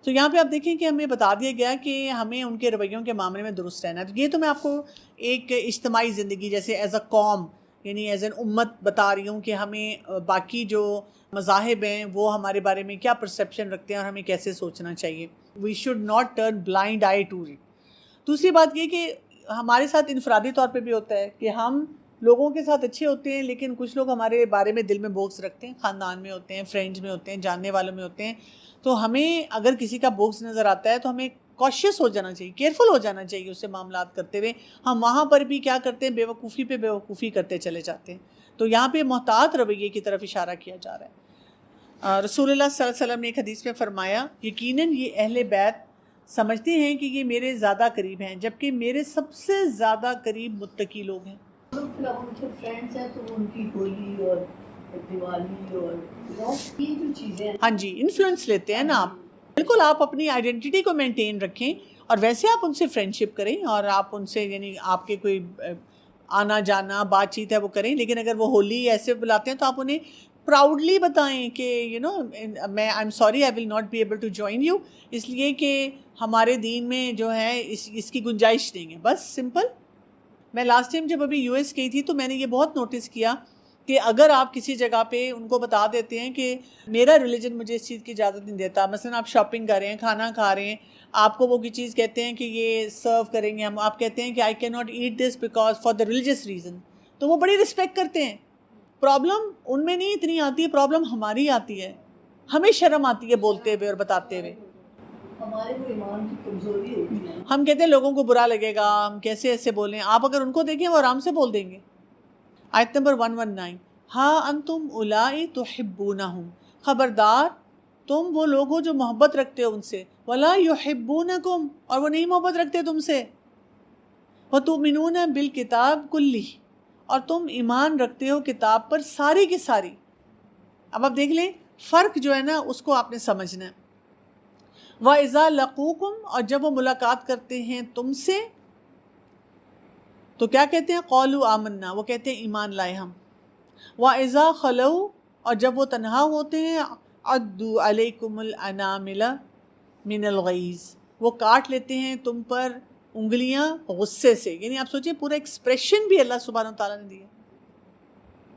تو یہاں پہ آپ دیکھیں کہ ہمیں بتا دیا گیا کہ ہمیں ان کے رویوں کے معاملے میں درست رہنا ہے. تو یہ تو میں آپ کو ایک اجتماعی زندگی جیسے ایز اے قوم یعنی ایز این امت بتا رہی ہوں کہ ہمیں باقی جو مذاہب ہیں وہ ہمارے بارے میں کیا پرسیپشن رکھتے ہیں اور ہمیں کیسے سوچنا چاہیے. We should not turn blind eye to it. دوسری بات یہ کہ ہمارے ساتھ انفرادی طور پہ بھی ہوتا ہے کہ ہم لوگوں کے ساتھ اچھے ہوتے ہیں لیکن کچھ لوگ ہمارے بارے میں دل میں بغض رکھتے ہیں، خاندان میں ہوتے ہیں، فرینڈز میں ہوتے ہیں، جاننے والوں میں ہوتے ہیں. تو ہمیں اگر کسی کا بغض نظر آتا ہے تو ہمیں کوشیس ہو جانا چاہیے، کیئرفل ہو جانا چاہیے اس سے معاملات کرتے ہوئے. ہم وہاں پر بھی کیا کرتے ہیں، بے وقوفی پہ بے وقوفی کرتے چلے جاتے ہیں. تو یہاں پہ محتاط رویے کی طرف اشارہ کیا جا رہا ہے. رسول اللہ صلی اللہ علیہ وسلم نے ایک حدیث میں فرمایا یقیناً یہ اہل بیت سمجھتے ہیں کہ یہ میرے زیادہ قریب ہیں جبکہ میرے سب سے زیادہ قریب متقی لوگ ہیں. ان کے فرینڈز ہیں تو ان کی ہولی اور دیوالی اور یہ جو چیزیں ہاں جی انفلوئنس لیتے ہیں نا آپ. بالکل آپ اپنی آئیڈینٹی کو مینٹین رکھیں اور ویسے آپ ان سے فرینڈشپ کریں اور آپ ان سے یعنی آپ کے کوئی آنا جانا بات چیت ہے وہ کریں. لیکن اگر وہ ہولی ایسے بلاتے ہیں تو آپ انہیں پراؤڈلی بتائیں کہ میں I am sorry I will not be able to join you, اس لیے کہ ہمارے دین میں جو ہے اس کی گنجائش نہیں ہے. بس سمپل. میں لاسٹ ٹائم جب ابھی یو ایس گئی تھی تو میں نے یہ بہت نوٹس کیا کہ اگر آپ کسی جگہ پہ ان کو بتا دیتے ہیں کہ میرا ریلیجن مجھے اس چیز کی اجازت نہیں دیتا، مثلا آپ شاپنگ کر رہے ہیں، کھانا کھا رہے ہیں، آپ کو وہ کی چیز کہتے ہیں کہ یہ سرو کریں گے ہم، آپ کہتے ہیں کہ آئی کی not eat this because for the religious reason, تو وہ بڑی رسپیکٹ کرتے ہیں. پرابلم ان میں نہیں اتنی آتی ہے، پرابلم ہماری آتی ہے. ہمیں شرم آتی ہے بولتے ہوئے اور بتاتے ہوئے. ہمارے کو ایمان کی کمزوری ہوتی ہے. ہم کہتے ہیں لوگوں کو برا لگے گا، ہم کیسے ایسے بولیں. آپ اگر ان کو دیکھیں وہ آرام سے بول دیں گے. آیت نمبر 119 ہاں انتم اولائی تحبونہم، خبردار تم وہ لوگ ہو جو محبت رکھتے ہو ان سے، ولا یحبونکم اور وہ نہیں محبت رکھتے تم سے، وتؤمنون بالکتاب کلہ اور تم ایمان رکھتے ہو کتاب پر ساری کی ساری. اب آپ دیکھ لیں فرق جو ہے نا اس کو آپ نے سمجھنا ہے. وَإِذَا لَقُوكُمْ اور جب وہ ملاقات کرتے ہیں تم سے تو کیا کہتے ہیں، قَالُوا آمَنَّا وہ کہتے ہیں ایمان لائے ہم. وَإِذَا خَلَوْا اور جب وہ تنہا ہوتے ہیں عَدُّوا عَلَيْكُمُ الْأَنَامِلَ مِنَ الْغَيْظِ وہ کاٹ لیتے ہیں تم پر انگلیاں غصے سے. یعنی آپ سوچیں پورا ایکسپریشن بھی اللہ سبحانہ وتعالیٰ نے دیا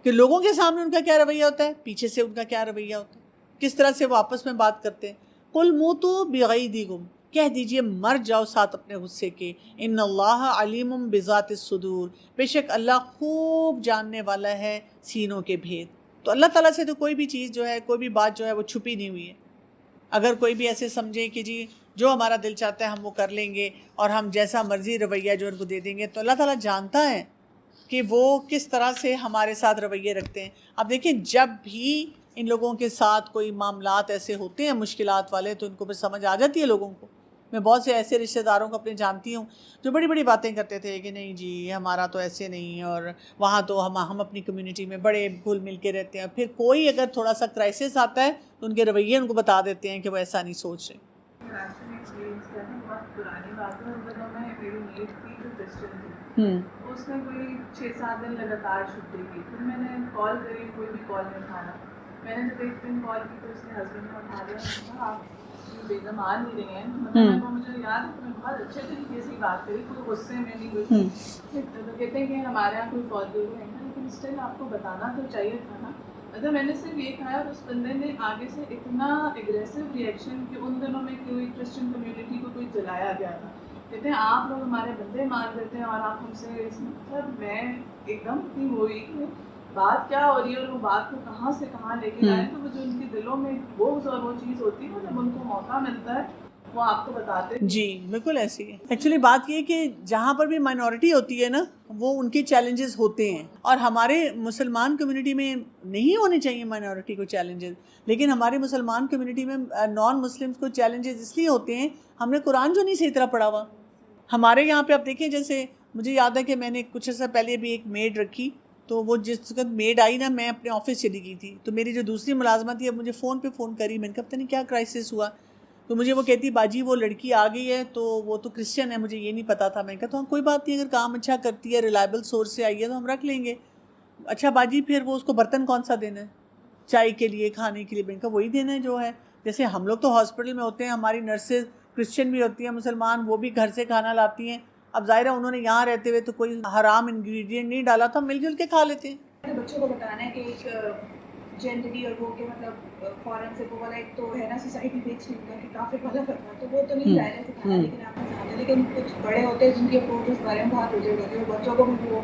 کہ لوگوں کے سامنے ان کا کیا رویہ ہوتا ہے، پیچھے سے ان کا کیا رویہ ہوتا ہے، کس طرح سے وہ آپس میں بات کرتے ہیں. قُلْ مُوتُوا بِغَيْظِكُمْ کہہ دیجئے مر جاؤ ساتھ اپنے غصے کے. ان اللہ علیم بذات الصدور بے شک اللہ خوب جاننے والا ہے سینوں کے بھید. تو اللہ تعالیٰ سے تو کوئی بھی چیز جو ہے، کوئی بھی بات جو ہے وہ چھپی نہیں ہوئی ہے. اگر کوئی بھی ایسے سمجھے کہ جی جو ہمارا دل چاہتا ہے ہم وہ کر لیں گے اور ہم جیسا مرضی رویہ جو ان کو دے دیں گے، تو اللہ تعالیٰ جانتا ہے کہ وہ کس طرح سے ہمارے ساتھ رویے رکھتے ہیں. اب دیکھیں جب بھی ان لوگوں کے ساتھ کوئی معاملات ایسے ہوتے ہیں مشکلات والے تو ان کو پھر سمجھ آ جاتی ہے لوگوں کو. میں بہت سے ایسے رشتہ داروں کو اپنے جانتی ہوں جو بڑی بڑی باتیں کرتے تھے کہ نہیں جی ہمارا تو ایسے نہیں، اور وہاں تو ہم اپنی کمیونٹی میں بڑے گھل مل کے رہتے ہیں. پھر کوئی اگر تھوڑا سا کرائسس آتا ہے تو ان کے رویے ان کو بتا دیتے ہیں کہ وہ ایسا نہیں سوچ رہے. بہت پرانی بات ہے، ان دنوں میں میری نیٹ تھی جو کرسچن تھی، اس میں کوئی 6-7 دن لگاتار چھٹی کی. پھر میں نے کال کری، کوئی بھی کال نہیں اٹھانا. میں نے جب ایک دن کال کی تو اس کے ہسبینڈ نے اٹھا دیا. کہا آپ بیگم آ نہیں رہی ہیں، مطلب مجھے یاد ہے میں بہت اچھے طریقے سے بات کری، کوئی غصے میں نہیں کوئی. تو کہتے ہیں کہ ہمارے یہاں کوئی فوت ہوئی ہے نا، لیکن اسٹل آپ کو بتانا تو چاہیے تھا نا. مطلب میں نے صرف یہ کہا اور اس بندے نے آگے سے اتنا اگریسو ریئیکشن کہ ان دنوں میں کوئی کرسچن کمیونٹی کو کوئی جلایا گیا تھا. کہتے ہیں آپ لوگ ہمارے بندے مار دیتے ہیں اور آپ ہم سے مطلب میں ایک دم اتنی ہوئی کہ بات کیا ہو رہی ہے اور وہ بات کو کہاں سے کہاں لے کے جائیں. تو وہ جو ان کے دلوں میں بغض اور وہ چیز ہوتی ہے جب ان کو موقع ملتا ہے وہ آپ کو بتاتے ہیں. جی بالکل ایسی ہے. ایکچولی بات یہ کہ جہاں پر بھی مائنورٹی ہوتی ہے نا وہ ان کے چیلنجز ہوتے ہیں، اور ہمارے مسلمان کمیونٹی میں نہیں ہونے چاہیے مائنورٹی کو چیلنجز، لیکن ہمارے مسلمان کمیونٹی میں نان مسلمس کو چیلنجز اس لیے ہوتے ہیں ہم نے قرآن جو نہیں صحیح طرح پڑھا ہوا. ہمارے یہاں پہ آپ دیکھیں جیسے مجھے یاد ہے کہ میں نے کچھ عرصہ پہلے بھی ایک میڈ رکھی، تو وہ جس وقت میڈ آئی نا میں اپنے آفس چلی گئی تھی، تو میری جو دوسری ملازمت تھی اب مجھے فون پہ فون کری. میں نے کہا پتہ نہیں کیا کرائسس ہوا، تو مجھے وہ کہتی باجی وہ لڑکی آ گئی ہے تو وہ تو کرسچن ہے، مجھے یہ نہیں پتا تھا. میں نے کہا تو ہاں کوئی بات نہیں، اگر کام اچھا کرتی ہے ریلائبل سورس سے آئی ہے تو ہم رکھ لیں گے. اچھا باجی پھر وہ اس کو برتن کون سا دینا ہے چائے کے لیے کھانے کے لیے؟ میں نے کہا وہی دینا ہے جو ہے. جیسے ہم لوگ تو ہاسپٹل میں ہوتے ہیں، ہماری نرسز کرسچن بھی ہوتی ہیں، مسلمان، وہ بھی گھر سے کھانا لاتی ہیں. اب ظاہر ہے انہوں نے یہاں رہتے ہوئے تو کوئی حرام انگریڈینٹ نہیں ڈالا تھا، مل جل کے کھا لیتے ہیں. بچوں کو بتانا ہے کہ ایک جینڈری اور وہ کہ مطلب فورن سے وہ والا ایک تو ہے نا سوسائٹی دیکھ لیتا کہ کافر والا کرنا، تو وہ تو نہیں ظاہر ہے سکھانا، لیکن آپ نے سکھانا. لیکن کچھ بڑے ہوتے ہیں جن کی اپروچ اس بارے میں بہت رجوع ہوتی ہے، بچوں کو بھی وہ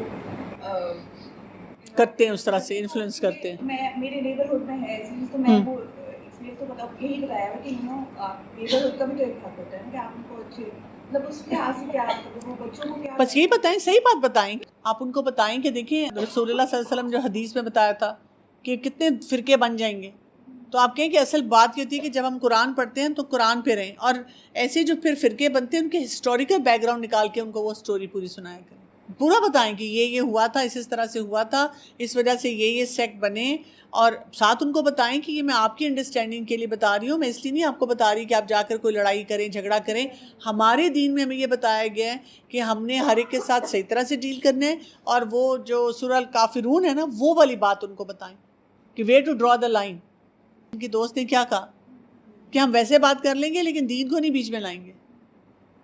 کرتے ہیں اس طرح سے انفلوئنس کرتے ہیں. میں میرے نیبرہڈ میں ہے ایسی چیز، تو میں وہ اس لیے تو مطلب یہی بتایا ہے کہ نیبرہڈ کا بھی تو ایک حق ہوتا ہے نا کہ آپ ان کو اچھے مطلب اس لحاظ سے کیا وہ بچوں کو کیا بس یہی بتائیں، صحیح بات بتائیں. آپ ان کو بتائیں کہ دیکھیں رسول اللہ صلی اللہ علیہ وسلم جو حدیث میں بتایا تھا کہ کتنے فرقے بن جائیں گے، تو آپ کہیں کہ اصل بات یہ ہوتی ہے کہ جب ہم قرآن پڑھتے ہیں تو قرآن پہ رہیں، اور ایسے جو پھر فرقے بنتے ہیں ان کے ہسٹوریکل بیک گراؤنڈ نکال کے ان کو وہ سٹوری پوری سنایا کریں، پورا بتائیں کہ یہ ہوا تھا، اس طرح سے ہوا تھا، اس وجہ سے یہ سیکٹ بنے، اور ساتھ ان کو بتائیں کہ یہ میں آپ کی انڈرسٹینڈنگ کے لیے بتا رہی ہوں، میں اس لیے نہیں آپ کو بتا رہی کہ آپ جا کر کوئی لڑائی کریں، جھگڑا کریں. ہمارے دین میں ہمیں یہ بتایا گیا ہے کہ ہم نے ہر ایک کے ساتھ صحیح طرح سے ڈیل کرنا ہے، اور وہ جو سورہ الکافرون ہے نا وہ والی بات ان کو بتائیں کہ way to draw the line. ان کی دوست نے کیا کہا کہ ہم ویسے بات کر لیں گے لیکن دین کو نہیں بیچ میں لائیں گے.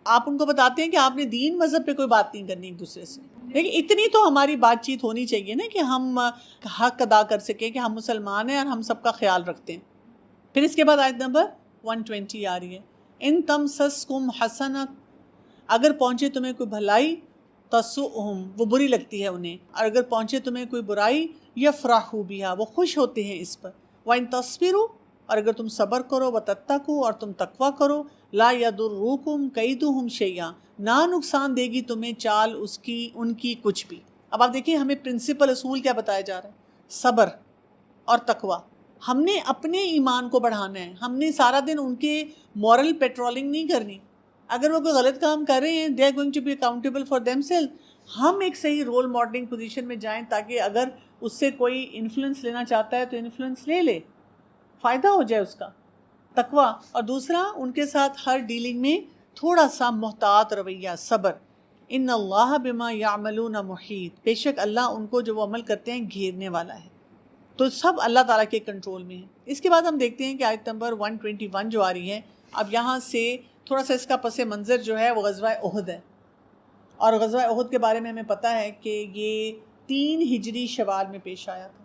آپ ان کو بتاتے ہیں کہ آپ نے دین مذہب پہ کوئی بات نہیں کرنی ایک دوسرے سے، لیکن اتنی تو ہماری بات چیت ہونی چاہیے نا کہ ہم حق ادا کر سکیں کہ ہم مسلمان ہیں اور ہم سب کا خیال رکھتے ہیں. پھر اس کے بعد آیت نمبر 120 آ رہی ہے، ان تمسسکم حسنۃ، اگر پہنچے تمہیں کوئی بھلائی، تسؤہم، وہ بری لگتی ہے انہیں، اور اگر پہنچے تمہیں کوئی برائی، یفرحوا بہا، وہ خوش ہوتے ہیں اس پر. وَإِن تَصْبِرُوا، اور اگر تم صبر کرو، وَتَتَّقُوا، اور تم تقوی کرو، لا يَضُرُّكُمْ كَيْدُهُمْ شَيْئًا، نہ نقصان دے گی تمہیں چال ان کی کچھ بھی. اب آپ دیکھیں ہمیں پرنسپل اصول کیا بتایا جا رہا ہے، صبر اور تقوی. ہم نے اپنے ایمان کو بڑھانا ہے، ہم نے سارا دن ان کے مورل پیٹرولنگ نہیں کرنی. اگر وہ کوئی غلط کام کر رہے ہیں they are going to be accountable for themselves. ہم ایک صحیح رول ماڈلنگ پوزیشن میں جائیں تاکہ اگر اس سے کوئی انفلوئنس لینا چاہتا ہے تو انفلوئنس لے لے، فائدہ ہو جائے اس کا. تقوی، اور دوسرا ان کے ساتھ ہر ڈیلنگ میں تھوڑا سا محتاط رویہ، صبر. ان اللہ بما یعملون محیط، بے شک اللہ ان کو جو وہ عمل کرتے ہیں گھیرنے والا ہے. تو سب اللہ تعالیٰ کے کنٹرول میں ہے. اس کے بعد ہم دیکھتے ہیں کہ آیت نمبر 121 جو آ رہی ہے، اب یہاں سے تھوڑا سا اس کا پس منظر جو ہے وہ غزوہ احد ہے. اور غزوہ احد کے بارے میں ہمیں پتہ ہے کہ یہ 3 ہجری شوال میں پیش آیا تھا،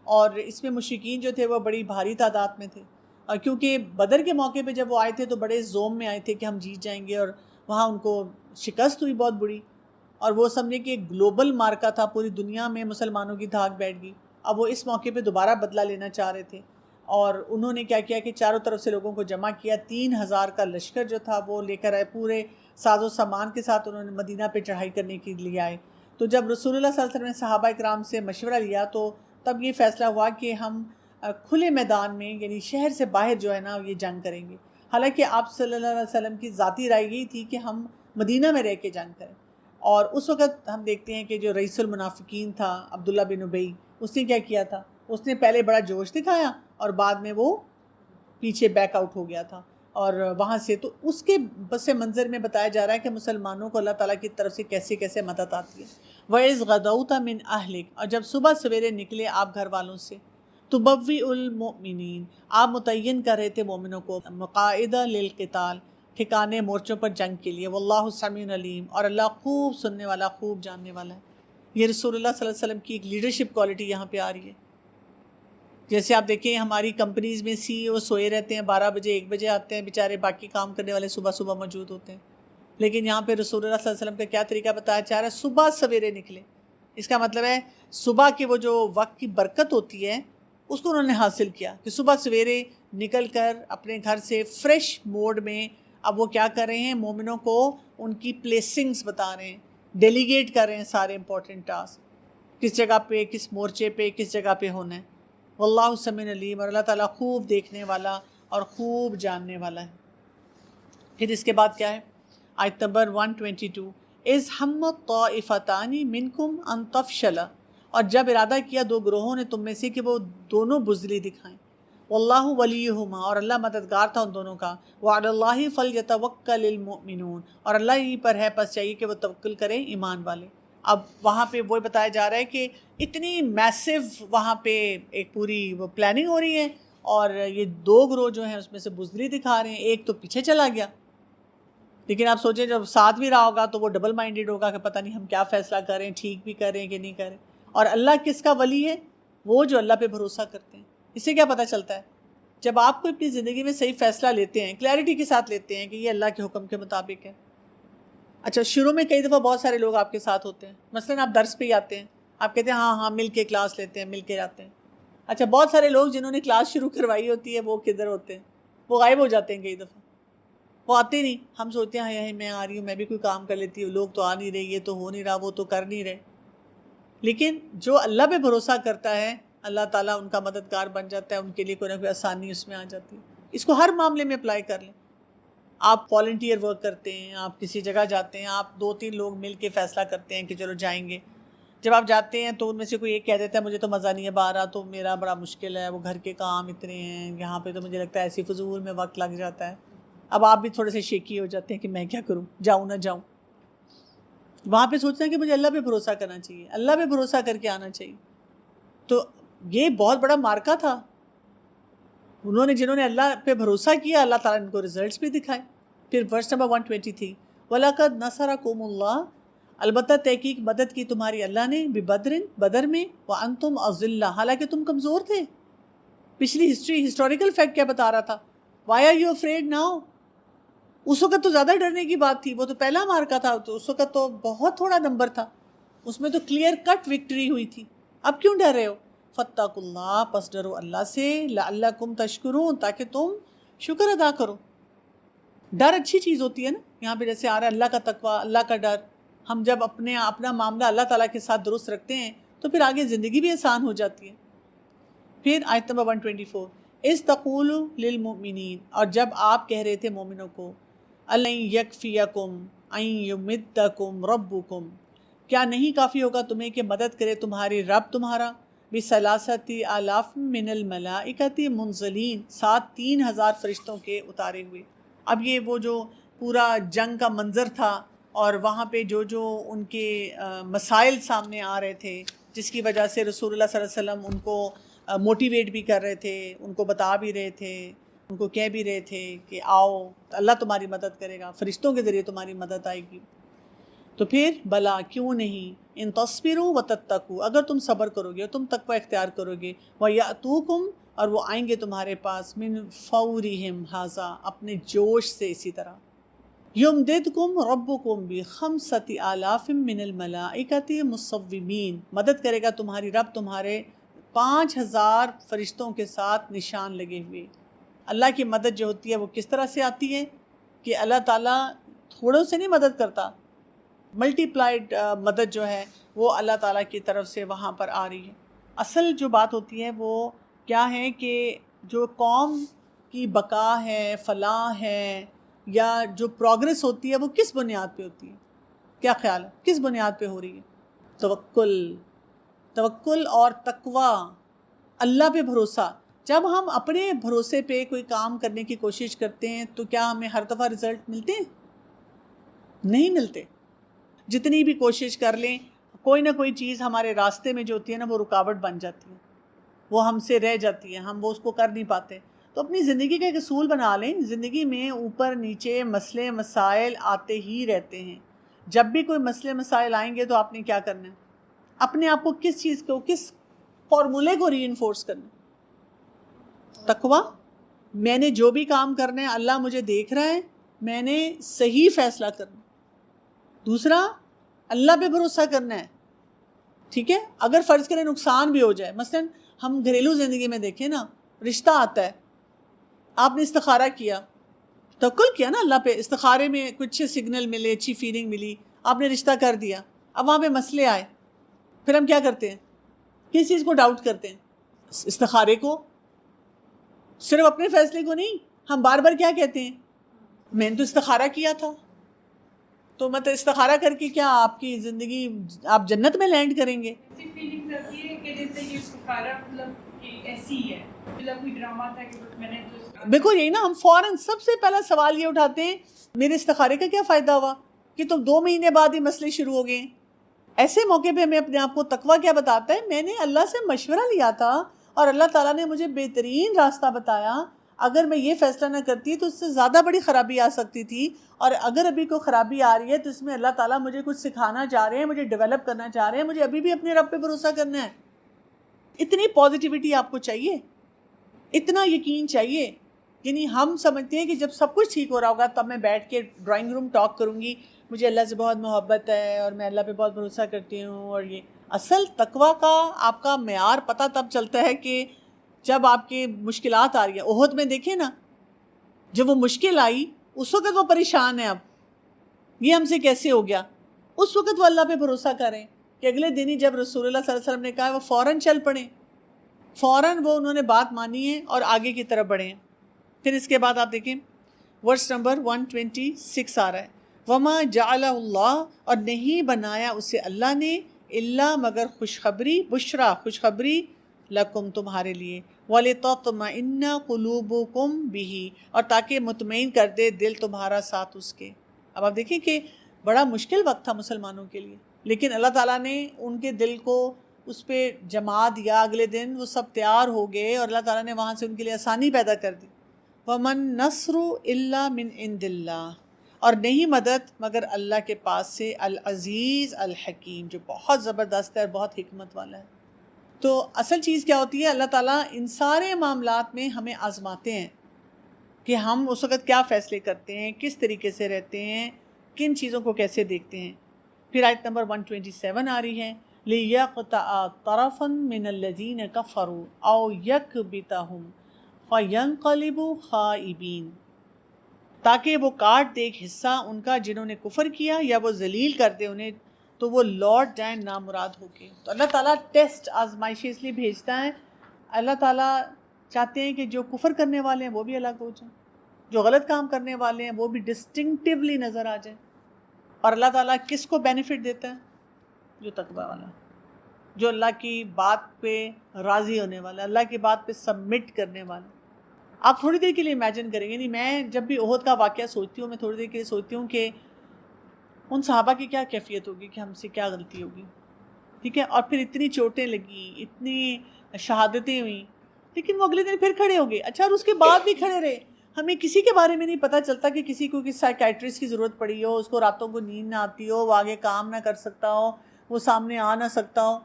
اور اس میں مشرکین جو تھے وہ بڑی بھاری تعداد میں تھے، اور کیونکہ بدر کے موقع پہ جب وہ آئے تھے تو بڑے زوم میں آئے تھے کہ ہم جیت جائیں گے، اور وہاں ان کو شکست ہوئی بہت بڑی، اور وہ سمجھے کہ ایک گلوبل مارکا تھا، پوری دنیا میں مسلمانوں کی دھاک بیٹھ گئی. اب وہ اس موقع پہ دوبارہ بدلہ لینا چاہ رہے تھے، اور انہوں نے کیا کیا کہ چاروں طرف سے لوگوں کو جمع کیا. 3000 کا لشکر جو تھا وہ لے کر آئے، پورے ساز و سامان کے ساتھ انہوں نے مدینہ پہ چڑھائی کرنے کے لیے آئے. تو جب رسول اللہ صلی اللہ علیہ وسلم نے صحابہ کرام سے مشورہ لیا تو تب یہ فیصلہ ہوا کہ ہم کھلے میدان میں یعنی شہر سے باہر جو ہے نا یہ جنگ کریں گے. حالانکہ آپ صلی اللہ علیہ وسلم کی ذاتی رائے یہی تھی کہ ہم مدینہ میں رہ کے جنگ کریں. اور اس وقت ہم دیکھتے ہیں کہ جو رئیس المنافقین تھا عبداللہ بن ابی، اس نے کیا کیا تھا، اس نے پہلے بڑا جوش دکھایا اور بعد میں وہ پیچھے بیک آؤٹ ہو گیا تھا. اور وہاں سے تو اس کے پس منظر میں بتایا جا رہا ہے کہ مسلمانوں کو اللہ تعالیٰ کی طرف سے کیسے کیسے مدد آتی ہے. وَإِذْ غَدَوْتَ مِنْ أَهْلِكَ، اور جب صبح سویرے نکلے آپ گھر والوں سے، تُبَوِّئُ الْمُؤْمِنِينَ، آپ متعین کر رہے تھے مومنوں کو، مقاعد للقتال، ٹھکانے مورچوں پر جنگ کے لیے. واللہ سمیع علیم، اور اللہ خوب سننے والا، خوب جاننے والا ہے. یہ رسول اللہ صلی اللہ علیہ وسلم کی ایک لیڈرشپ کوالٹی یہاں پہ آ رہی ہے. جیسے آپ دیکھیں ہماری کمپنیز میں سی ای او سوئے رہتے ہیں، 12 بجے 1 بجے آتے ہیں بیچارے، باقی کام کرنے والے صبح صبح موجود ہوتے ہیں. لیکن یہاں پہ رسول اللہ صلی اللہ علیہ وسلم کا کیا طریقہ بتایا جا رہا ہے، صبح سویرے نکلے. اس کا مطلب ہے صبح کی وہ جو وقت کی برکت ہوتی ہے اس کو انہوں نے حاصل کیا کہ صبح سویرے نکل کر اپنے گھر سے فریش موڈ میں اب وہ کیا کر رہے ہیں، مومنوں کو ان کی پلیسنگز بتا رہے ہیں، ڈیلیگیٹ کر رہے ہیں سارے امپورٹنٹ ٹاسک، کس جگہ پہ، کس مورچے پہ، کس جگہ پہ ہونا ہے. واللہ سمیع علیم، اور اللہ تعالیٰ خوب دیکھنے والا اور خوب جاننے والا ہے. پھر اس کے بعد کیا ہے، آیت نمبر 122، اذ ہمت طائفتان منکم ان تفشلا، اور جب ارادہ کیا 2 گروہوں نے تم میں سے کہ وہ دونوں بزدلی دکھائیں. واللہ ولیہما، اور اللہ مددگار تھا ان دونوں کا. وعلی اللہ فلیتوکل المؤمنون، اور اللہ ہی پر ہے پس چاہیے کہ وہ توکل کریں ایمان والے. اب وہاں پہ وہ بتایا جا رہا ہے کہ اتنی میسو وہاں پہ ایک پوری وہ پلاننگ ہو رہی ہے، اور یہ 2 گروہ جو ہیں اس میں سے بزدلی دکھا رہے ہیں، ایک تو پیچھے چلا گیا. لیکن آپ سوچیں جب ساتھ بھی رہا ہوگا تو وہ ڈبل مائنڈیڈ ہوگا کہ پتہ نہیں ہم کیا فیصلہ کریں، ٹھیک بھی کریں کہ نہیں کریں. اور اللہ کس کا ولی ہے؟ وہ جو اللہ پہ بھروسہ کرتے ہیں. اس سے کیا پتہ چلتا ہے؟ جب آپ کو اپنی زندگی میں صحیح فیصلہ لیتے ہیں، کلیئرٹی کے ساتھ لیتے ہیں کہ یہ اللہ کے حکم کے مطابق ہے. اچھا شروع میں کئی دفعہ بہت سارے لوگ آپ کے ساتھ ہوتے ہیں، مثلا آپ درس پہ ہی آتے ہیں، آپ کہتے ہیں ہاں مل کے کلاس لیتے ہیں، مل کے جاتے ہیں. اچھا بہت سارے لوگ جنہوں نے کلاس شروع کروائی ہوتی ہے وہ کدھر ہوتے ہیں؟ وہ غائب ہو جاتے ہیں کئی دفعہ، وہ آتے نہیں. ہم سوچتے ہیں ہاں میں آ رہی ہوں، میں بھی کوئی کام کر لیتی ہوں، لوگ تو آ نہیں رہے، یہ تو ہو نہیں رہا، وہ تو کر نہیں رہے. لیکن جو اللہ پہ بھروسہ کرتا ہے اللہ تعالیٰ ان کا مددگار بن جاتا ہے، ان کے لیے کوئی نہ کوئی آسانی اس میں آ جاتی ہے. اس کو ہر معاملے میں اپلائی کر لیں. آپ والنٹیئر ورک کرتے ہیں، آپ کسی جگہ جاتے ہیں، آپ 2-3 لوگ مل کے فیصلہ کرتے ہیں کہ چلو جائیں گے. جب آپ جاتے ہیں تو ان میں سے کوئی ایک کہہ دیتا ہے مجھے تو مزہ نہیں ہے باہر، تو میرا بڑا مشکل ہے، وہ گھر کے کام اتنے ہیں، یہاں پہ تو مجھے لگتا ہے ایسی فضول میں وقت لگ جاتا ہے. اب آپ بھی تھوڑے سے شیکی ہو جاتے ہیں کہ میں کیا کروں، جاؤں نہ جاؤں. وہاں پہ سوچتے ہیں کہ مجھے اللہ پہ بھروسہ کرنا چاہیے، اللہ پہ بھروسہ کر کے آنا چاہیے. تو یہ بہت بڑا مارکا تھا. جنہوں نے اللہ پہ بھروسہ کیا اللہ تعالیٰ نے ان کو رزلٹس بھی دکھائے. پھر ورس نمبر 123 وَلَقَدْ نَصَرَكُمُ اللَّهُ، البتہ تحقیق مدد کی تمہاری اللہ نے، بِبَدْرٍ بدر میں، وَأَنْتُمْ أَذِلَّةٌ حالانکہ تم کمزور تھے. پچھلی ہسٹوریکل فیکٹ کیا بتا رہا تھا؟ Why are you afraid now؟ اس وقت تو زیادہ ڈرنے کی بات تھی، وہ تو پہلا مارکا تھا، تو اس وقت تو بہت تھوڑا نمبر تھا، اس میں تو کلیئر کٹ وکٹری ہوئی تھی. اب کیوں ڈر رہے ہو؟ فَاتَّقُوا اللَّهَ پس ڈرو اللہ سے، لَعَلَّكُمْ تَشْكُرُونَ تاکہ تم شکر ادا کرو. ڈر اچھی چیز ہوتی ہے نا. یہاں پہ جیسے آ رہا ہے اللہ کا تقویٰ، اللہ کا ڈر. ہم جب اپنا معاملہ اللہ تعالیٰ کے ساتھ درست رکھتے ہیں تو پھر آگے زندگی بھی آسان ہو جاتی ہے. پھر آیت نمبر 124 اِذْ تَقُولُ لِلْمُؤْمِنِينَ، اور جب آپ کہہ رہے تھے مومنوں کو، أَلَنْ يَكْفِيَكُمْ أَنْ يُمِدَّكُمْ رَبُّكُمْ، کیا نہیں کافی ہوگا تمہیں کہ مدد کرے تمہاری رب تمہارا، بِثَلَاثَةِ آلَافٍ مِّنَ الْمَلَائِكَةِ مُنزَلِينَ، 3,000 فرشتوں کے اتارے ہوئے. اب یہ وہ جو پورا جنگ کا منظر تھا اور وہاں پہ جو ان کے مسائل سامنے آ رہے تھے، جس کی وجہ سے رسول اللہ صلی اللہ علیہ وسلم ان کو موٹیویٹ بھی کر رہے تھے، ان کو بتا بھی رہے تھے، ان کو کہہ بھی رہے تھے کہ آؤ اللہ تمہاری مدد کرے گا، فرشتوں کے ذریعے تمہاری مدد آئے گی. تو پھر بلا کیوں نہیں، ان تصبروا وتتقوا، اگر تم صبر کرو گے اور تم تقوی اختیار کرو گے، وَيَأْتُوكُمْ اور وہ آئیں گے تمہارے پاس، من فورہم ھذا اپنے جوش سے اسی طرح، یمددکم ربکم بخمسۃ آلاف من الملائکۃ مصومین، مدد کرے گا تمہاری رب تمہارے 5,000 فرشتوں کے ساتھ نشان لگے ہوئے. اللہ کی مدد جو ہوتی ہے وہ کس طرح سے آتی ہے کہ اللہ تعالیٰ تھوڑوں سے نہیں مدد کرتا، ملٹی پلائڈ مدد جو ہے وہ اللہ تعالیٰ کی طرف سے وہاں پر آ رہی ہے. اصل جو بات ہوتی ہے وہ کیا ہے کہ جو قوم کی بقا ہے، فلاح ہے، یا جو پروگرس ہوتی ہے وہ کس بنیاد پہ ہوتی ہے؟ کیا خیال ہے کس بنیاد پہ ہو رہی ہے؟ توکل اور تقویٰ، اللہ پہ بھروسہ. جب ہم اپنے بھروسے پہ کوئی کام کرنے کی کوشش کرتے ہیں تو کیا ہمیں ہر دفعہ رزلٹ ملتے ہیں؟ نہیں ملتے. جتنی بھی کوشش کر لیں کوئی نہ کوئی چیز ہمارے راستے میں جو ہوتی ہے نا وہ رکاوٹ بن جاتی ہے، وہ ہم سے رہ جاتی ہے، ہم وہ اس کو کر نہیں پاتے. تو اپنی زندگی کا ایک اصول بنا لیں، زندگی میں اوپر نیچے مسئلے مسائل آتے ہی رہتے ہیں. جب بھی کوئی مسئلے مسائل آئیں گے تو آپ نے کیا کرنا ہے؟ اپنے آپ کو کس چیز کو، کس فارمولے کو ری انفورس کرنا ہے؟ تقویٰ. میں نے جو بھی کام کرنا ہے اللہ مجھے دیکھ رہا ہے، میں نے صحیح فیصلہ کرنا. دوسرا اللہ پہ بھروسہ کرنا ہے. ٹھیک ہے، اگر فرض کریں نقصان بھی ہو جائے، مثلا ہم گھریلو زندگی میں دیکھیں نا، رشتہ آتا ہے، آپ نے استخارہ کیا، توکل کیا نا اللہ پہ، استخارے میں کچھ سگنل ملے، اچھی فیلنگ ملی، آپ نے رشتہ کر دیا. اب وہاں پہ مسئلے آئے، پھر ہم کیا کرتے ہیں؟ کس چیز کو ڈاؤٹ کرتے ہیں؟ استخارے کو. صرف اپنے فیصلے کو نہیں، ہم بار بار کیا کہتے ہیں؟ میں نے تو استخارہ کیا تھا. تو مطلب استخارہ کر کے کیا آپ کی زندگی آپ جنت میں لینڈ کریں گے؟ ایسی فیلنگ رہتی ہے کہ جیسے یہ استخارہ مطلب کہ ایسی ہی ہے، مطلب کوئی ڈرامہ تھا کہ میں نے تو بالکل یہی نا، ہم فوراً سب سے پہلا سوال یہ اٹھاتے ہیں میرے استخارے کا کیا فائدہ ہوا کہ تو 2 مہینے بعد ہی مسئلے شروع ہو گئے ہیں. ایسے موقع پہ ہمیں اپنے آپ کو تقویٰ کیا بتاتا ہے؟ میں نے اللہ سے مشورہ لیا تھا اور اللہ تعالیٰ نے مجھے بہترین راستہ بتایا، اگر میں یہ فیصلہ نہ کرتی تو اس سے زیادہ بڑی خرابی آ سکتی تھی، اور اگر ابھی کوئی خرابی آ رہی ہے تو اس میں اللہ تعالیٰ مجھے کچھ سکھانا چاہ رہے ہیں، مجھے ڈیولپ کرنا چاہ رہے ہیں، مجھے ابھی بھی اپنے رب پہ بھروسہ کرنا ہے۔ اتنی پازیٹیوٹی آپ کو چاہیے، اتنا یقین چاہیے۔ یعنی ہم سمجھتے ہیں کہ جب سب کچھ ٹھیک ہو رہا ہوگا تب میں بیٹھ کے ڈرائنگ روم ٹاک کروں گی، مجھے اللہ سے بہت محبت ہے اور میں اللہ پہ بہت بھروسہ کرتی ہوں، اور یہ اصل تقویٰ کا آپ کا معیار پتہ تب چلتا ہے کہ جب آپ کے مشکلات آ رہی ہیں۔ احد میں دیکھیں نا، جب وہ مشکل آئی اس وقت وہ پریشان ہے، اب یہ ہم سے کیسے ہو گیا، اس وقت وہ اللہ پہ بھروسہ کریں کہ اگلے دن ہی جب رسول اللہ صلی اللہ علیہ وسلم نے کہا وہ فوراً چل پڑیں، فوراً وہ انہوں نے بات مانی ہے اور آگے کی طرف بڑھیں۔ پھر اس کے بعد آپ دیکھیں ورس نمبر 126 آ رہا ہے، وما جعل اللہ، اور نہیں بنایا اسے اللہ نے، اللہ مگر خوشخبری، بشرا خوشخبری، لکم تمہارے لیے، وَلِتَطْمَئِنَّ قُلُوبُكُمْ بِهِ، اور تاکہ مطمئن کر دے دل تمہارا ساتھ اس کے۔ اب آپ دیکھیں کہ بڑا مشکل وقت تھا مسلمانوں کے لیے، لیکن اللہ تعالیٰ نے ان کے دل کو اس پہ جما دیا، اگلے دن وہ سب تیار ہو گئے اور اللہ تعالیٰ نے وہاں سے ان کے لیے آسانی پیدا کر دی۔ وَمَن نَصْرُ إِلَّا مِنْ عِنْدِ اللَّهِ، اور نہیں مدد مگر اللہ کے پاس سے، العزیز الحکیم، جو بہت زبردست ہے اور بہت حکمت والا ہے۔ تو اصل چیز کیا ہوتی ہے، اللہ تعالیٰ ان سارے معاملات میں ہمیں آزماتے ہیں کہ ہم اس وقت کیا فیصلے کرتے ہیں، کس طریقے سے رہتے ہیں، کن چیزوں کو کیسے دیکھتے ہیں۔ پھر آیت نمبر 127 آ رہی ہے، لِيَقْطَعَ طَرَفًا مِّنَ الَّذِينَ كَفَرُوا أَوْ يَكْبِتَهُمْ فَيَنْقَلِبُوا خَائِبِينَ، تاکہ وہ کاٹ دے ایک حصہ ان کا جنہوں نے کفر کیا، یا وہ ذلیل کر دے انہیں تو وہ لوٹ جائیں نامراد ہو کے۔ تو اللہ تعالیٰ ٹیسٹ، آزمائشیں اس لیے بھیجتا ہے، اللہ تعالیٰ چاہتے ہیں کہ جو کفر کرنے والے ہیں وہ بھی الگ ہو جائیں، جو غلط کام کرنے والے ہیں وہ بھی ڈسٹنکٹیولی نظر آ جائیں۔ اور اللہ تعالیٰ کس کو بینیفٹ دیتا ہے؟ جو تقویٰ والا، جو اللہ کی بات پہ راضی ہونے والا، اللہ کی بات پہ سبمٹ کرنے والا۔ آپ تھوڑی دیر کے لیے امیجن کریں گے، یعنی میں جب بھی احد کا واقعہ سوچتی ہوں، میں تھوڑی دیر کے لیے سوچتی ہوں کہ ان صحابہ کی کیا کیفیت ہوگی، کہ ہم سے کیا غلطی ہوگی، ٹھیک ہے، اور پھر اتنی چوٹیں لگیں، اتنی شہادتیں ہوئیں، لیکن وہ اگلے دن پھر کھڑے ہو گئے۔ اچھا، اور اس کے بعد بھی کھڑے رہے۔ ہمیں کسی کے بارے میں نہیں پتہ چلتا کہ کسی کو کسی سائیکیٹرسٹ کی ضرورت پڑی ہو، اس کو راتوں کو نیند نہ آتی ہو، وہ آگے کام نہ کر سکتا ہو، وہ سامنے آ نہ سکتا ہو۔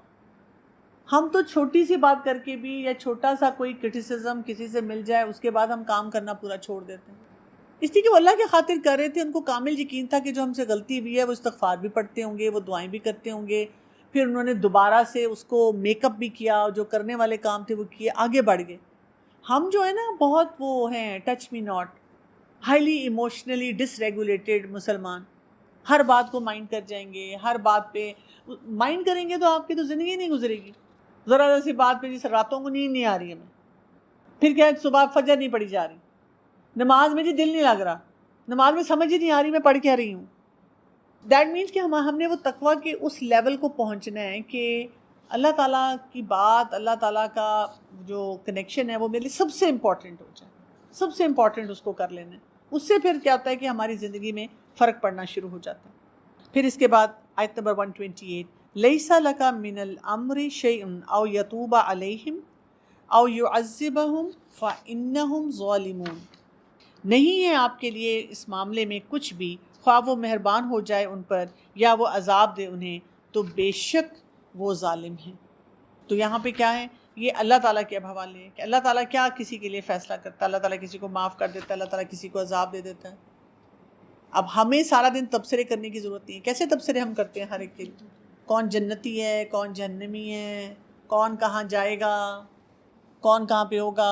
ہم تو چھوٹی سی بات کر کے بھی، یا چھوٹا سا کوئی کرٹیسزم کسی سے مل جائے، اس کے بعد ہم کام کرنا پورا چھوڑ دیتے ہیں، اس لیے کہ وہ اللہ کی خاطر کر رہے تھے۔ ان کو کامل یقین تھا کہ جو ہم سے غلطی ہوئی ہے وہ استغفار بھی پڑھتے ہوں گے، وہ دعائیں بھی کرتے ہوں گے، پھر انہوں نے دوبارہ سے اس کو میک اپ بھی کیا، جو کرنے والے کام تھے وہ کیے، آگے بڑھ گئے۔ ہم جو ہے نا بہت وہ ہیں touch me not, highly emotionally dysregulated مسلمان، ہر بات کو مائنڈ کر جائیں گے، ہر بات پہ مائنڈ کریں گے تو آپ کی تو زندگی نہیں گزرے گی۔ ذرا سی بات پہ، جس راتوں کو نیند نہیں آ رہی ہے، ہمیں پھر کیا صبح فجر نہیں پڑھی جا رہی، نماز میں جی دل نہیں لگ رہا، نماز میں سمجھ ہی نہیں آ رہی میں پڑھ کیا رہی ہوں۔ دیٹ مینس کہ ہم نے وہ تقویٰ کے اس لیول کو پہنچنا ہے کہ اللہ تعالیٰ کی بات، اللہ تعالیٰ کا جو کنیکشن ہے وہ میرے لیے سب سے امپورٹنٹ ہو جائے، سب سے امپورٹنٹ اس کو کر لینا ہے۔ اس سے پھر کیا ہوتا ہے کہ ہماری زندگی میں فرق پڑنا شروع ہو جاتا ہے۔ پھر اس کے بعد آیت نمبر 128، لیس لک من الامر شیء او یتوب علیہم او یعذبہم فانہم ظالمون، نہیں ہے آپ کے لیے اس معاملے میں کچھ بھی، خواہ وہ مہربان ہو جائے ان پر یا وہ عذاب دے انہیں، تو بے شک وہ ظالم ہیں۔ تو یہاں پہ کیا ہے، یہ اللہ تعالیٰ کے اب حوالے ہے کہ اللہ تعالیٰ کیا کسی کے لیے فیصلہ کرتا ہے۔ اللہ تعالیٰ کسی کو معاف کر دیتا ہے، اللہ تعالیٰ کسی کو عذاب دے دیتا ہے۔ اب ہمیں سارا دن تبصرے کرنے کی ضرورت نہیں ہے۔ کیسے تبصرے ہم کرتے ہیں ہر ایک کے لیے، کون جنتی ہے، کون جہنمی ہے، کون کہاں جائے گا، کون کہاں پہ ہوگا،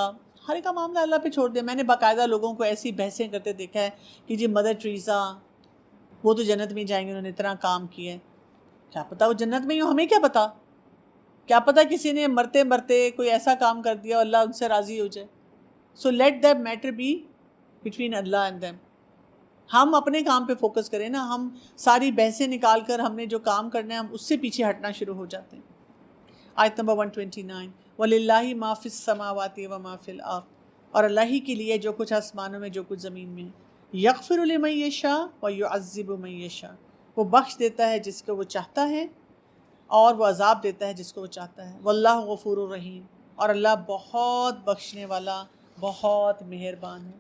ہر ایک کا معاملہ اللہ پہ چھوڑ دیا۔ میں نے باقاعدہ لوگوں کو ایسی بحثیں کرتے دیکھا ہے کہ جی مدر ٹریسا وہ تو جنت میں جائیں گے، انہوں نے اتنا کام کیا ہے۔ کیا پتہ وہ جنت میں ہی ہو، ہمیں کیا پتہ، کیا پتہ کسی نے مرتے مرتے کوئی ایسا کام کر دیا اور اللہ ان سے راضی ہو جائے۔ So let that matter be between Allah and them. ہم اپنے کام پہ فوکس کریں نا، ہم ساری بحثیں نکال کر ہم نے جو کام کرنا ہے ہم اس سے پیچھے ہٹنا شروع ہو جاتے ہیں۔ آیت نمبر 129، وَلِلَّهِ مَا فِي السَّمَاوَاتِ وَمَا فِي الْأَرْضِ، اور اللہ ہی کے لیے جو کچھ آسمانوں میں جو کچھ زمین میں ہے۔ یغفر لمن یشاء ویعذب من یشاء، وہ بخش دیتا ہے جس کو وہ چاہتا ہے اور وہ عذاب دیتا ہے جس کو وہ چاہتا ہے۔ واللہ غفور الرحیم، اور اللہ بہت بخشنے والا، بہت مہربان ہے۔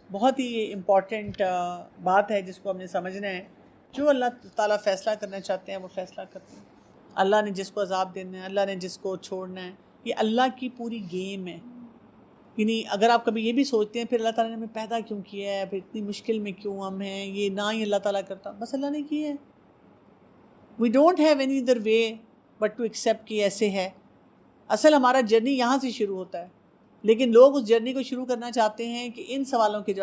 بہت ہی امپورٹنٹ بات ہے جس کو ہم نے سمجھنا ہے۔ جو اللہ تعالیٰ فیصلہ کرنا چاہتے ہیں وہ فیصلہ کرتے ہیں۔ اللہ نے جس کو عذاب دینا ہے، اللہ نے جس کو چھوڑنا ہے، یہ اللہ کی پوری گیم ہے۔ یعنی اگر آپ کبھی یہ بھی سوچتے ہیں پھر اللہ تعالیٰ نے ہمیں پیدا کیوں کیا ہے، پھر اتنی مشکل میں کیوں ہم ہیں، یہ نہ ہی اللہ تعالیٰ کرتا، بس اللہ نے کیا ہے۔ We don't have any other way but to accept کہ ایسے ہے۔ اصل ہمارا جرنی یہاں سے شروع ہوتا ہے، لیکن لوگ اس جرنی کو شروع کرنا چاہتے ہیں کہ ان سوالوں کے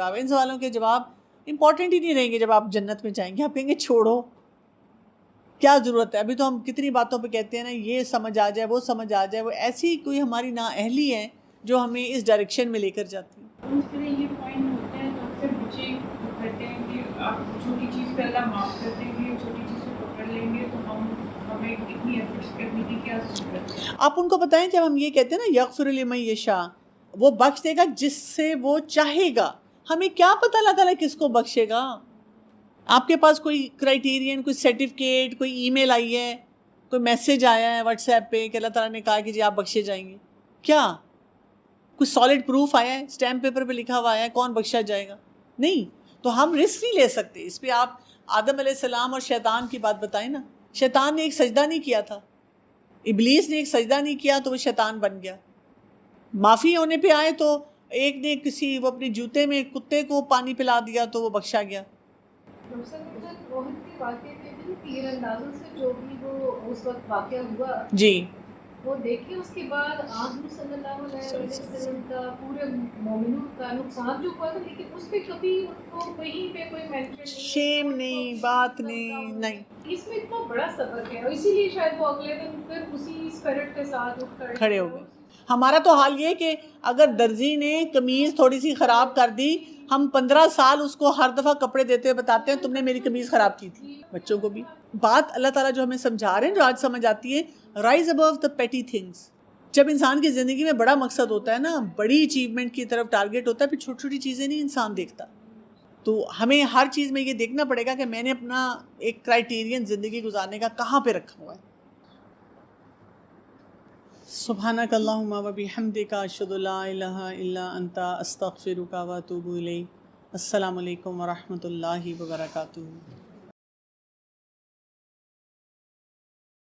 جواب امپورٹنٹ ہی نہیں رہیں گے۔ جب آپ جنت میں جائیں گے آپ کہیں گے چھوڑو، کیا ضرورت ہے، ابھی تو ہم کتنی باتوں پہ کہتے ہیں نا یہ سمجھ آ جائے وہ سمجھ آ جائے، وہ ایسی کوئی ہماری نااہلی ہے جو ہمیں اس ڈائریکشن میں لے کر جاتی ہے۔ اس طرح یہ پوائنٹ ہوتا ہے تو اکثر بچے کہتے ہیں کہ آپ چھوٹی چیز پہ اللہ معاف کر دیں گے، چھوٹی چیز کو پکڑ لیں گے تو ہمیں اتنی ایفرٹس کرنے کی کیا ضرورت ہے۔ آپ ان کو بتائیں جب ہم یہ کہتے ہیں نا یغفر لمن یشاء، وہ بخش دے گا جس سے وہ چاہے گا، ہمیں کیا پتہ اللہ تعالیٰ کس کو بخشے گا۔ آپ کے پاس کوئی کرائیٹیرین، کوئی سرٹیفکیٹ، کوئی ای میل آئی ہے، کوئی میسج آیا ہے واٹس ایپ پہ کہ اللہ تعالیٰ نے کہا کہ جی آپ بخشے جائیں گے، کیا کوئی سالڈ پروف آیا ہے، اسٹیمپ پیپر پہ لکھا ہوا ہے کون بخشا جائے گا؟ نہیں۔ تو ہم رسک نہیں لے سکتے اس پہ۔ آپ آدم علیہ السلام اور شیطان کی بات بتائیں نا، شیطان نے ایک سجدہ نہیں کیا تھا، ابلیس نے ایک سجدہ نہیں کیا تو وہ شیطان بن گیا۔ معافی ہونے پہ آئے تو ایک نے وہ اپنے جوتے میں کتے کو پانی پلا دیا تو وہ بخشا گیا۔ روہت کے واقعے میں بھی تیر اندازوں سے جو بھی وہ اس وقت واقعہ ہوا جی، وہ دیکھیں، اس کے بعد آج صلی اللہ علیہ وسلم کا پورے مومنوں کا نقصان جو ہوا تھا، لیکن اس پہ کبھی ان کو کہیں پہ کوئی مینشن نہیں، شیم نہیں، بات نہیں۔ اس میں اتنا بڑا سبق ہے، اور اسی لیے شاید وہ اگلے دن پھر اسی اسپرٹ کے ساتھ اٹھ کر کھڑے ہو گئے۔ ہمارا تو حال یہ کہ اگر درزی نے قمیض تھوڑی سی خراب کر دی، ہم 15 سال اس کو ہر دفعہ کپڑے دیتے ہوئے بتاتے ہیں تم نے میری قمیض خراب کی تھی۔ بچوں کو بھی بات اللہ تعالیٰ جو ہمیں سمجھا رہے ہیں، جو آج سمجھ آتی ہے، رائز ابو دا پیٹی تھنگس۔ جب انسان کی زندگی میں بڑا مقصد ہوتا ہے نا، بڑی اچیومنٹ کی طرف ٹارگیٹ ہوتا ہے، پھر چھوٹی چھوٹی چیزیں نہیں انسان دیکھتا۔ تو ہمیں ہر چیز میں یہ دیکھنا پڑے گا کہ میں نے اپنا ایک کرائیٹیرین زندگی گزارنے کا کہاں پہ رکھا ہوا ہے۔ سبحانک اللہم و بحمدک، اشہد ان لا الہ الا انت، استغفرک و اتوب الیک۔ السلام علیکم ورحمۃ اللہ وبرکاتہ۔